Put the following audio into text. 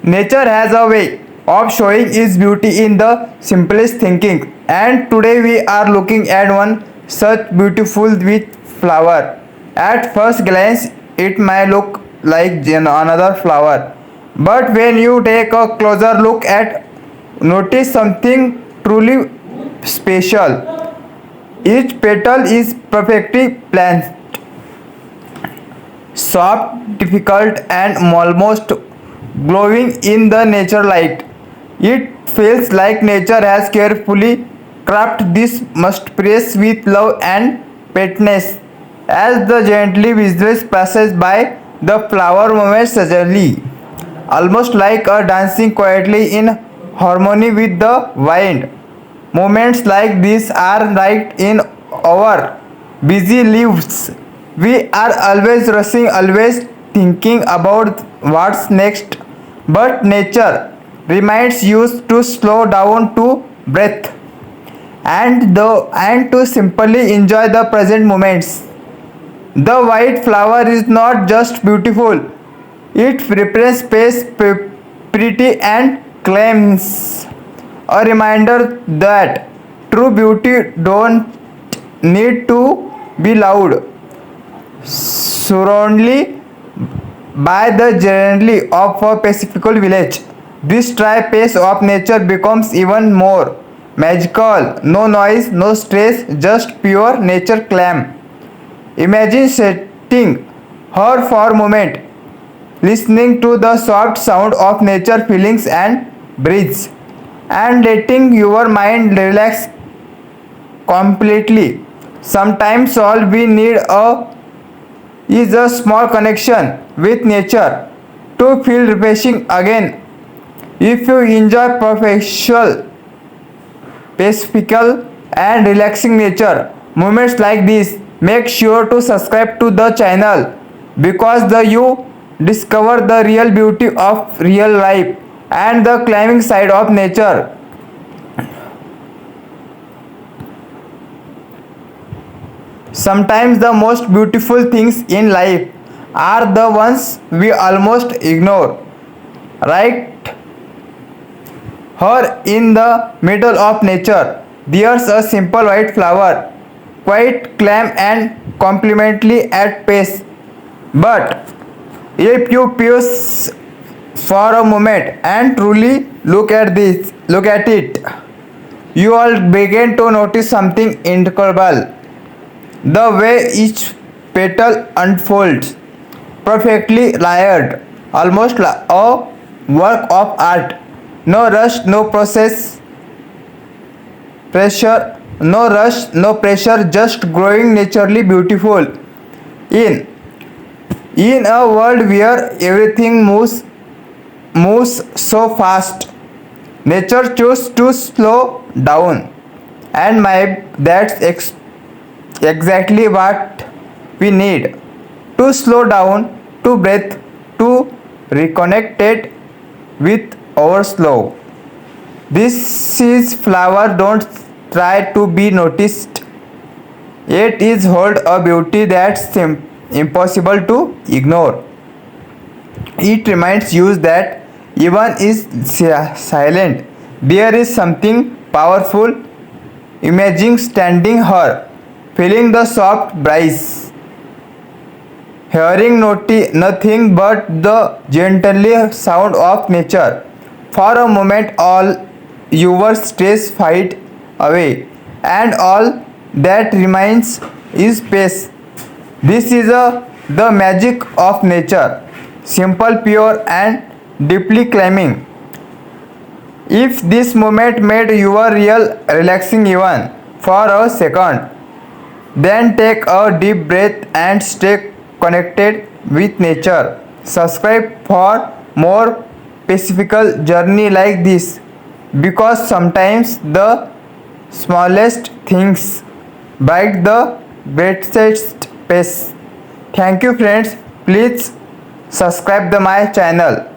Nature has a way of showing its beauty in the simplest thinking, and today we are looking at one such beautiful with flower. At first glance, it may look like another flower, but when you take a closer look at, notice something truly special. Each petal is perfectly placed, soft, difficult, and almost glowing in the nature light. It feels like nature has carefully crafted this masterpiece with love and patience. As the gently visuals passes by, the flower moves suddenly, almost like a dancing quietly in harmony with the wind. Moments like this are right in our busy lives. We are always rushing, always thinking about what's next. But nature reminds you to slow down, to breathe, and to simply enjoy the present moments. The white flower is not just beautiful; it represents space, purity, and claims a reminder that true beauty don't need to be loud, surrounded by the generally of a pacific village. This dry pace of nature becomes even more magical. No noise, no stress, just pure nature calm. Imagine sitting her for a moment, listening to the soft sound of nature feelings and breeze, and letting your mind relax completely. Sometimes all we need is a small connection with nature to feel refreshing again. If you enjoy perfectional, peaceful, and relaxing nature moments like this, make sure to subscribe to the channel because the you discover the real beauty of real life and the climbing side of nature. Sometimes the most beautiful things in life are the ones we almost ignore. Right here in the middle of nature, there's a simple white flower, quite calm and complimentary at pace. But if you pause for a moment and truly look at it, you will begin to notice something incredible. The way each petal unfolds, perfectly layered, almost like a work of art. No rush, no no pressure, just growing naturally beautiful. In in a world where everything moves so fast, nature chooses to slow down, and that's exactly what we need to slow down, to breathe, to reconnect it with our slow. This is flower don't try to be noticed. It is hold a beauty that's impossible to ignore. It reminds you that even is silent, there is something powerful. Imagine standing here, feeling the soft breeze, hearing nothing but the gently sound of nature. For a moment, all your stress fade away, and all that remains is peace. This is the magic of nature, simple, pure, and deeply claiming. If this moment made your real relaxing even for a second, then take a deep breath and stay connected with nature. Subscribe for more peaceful journey like this because sometimes the smallest things bright the greatest pace. Thank you friends. Please subscribe my channel.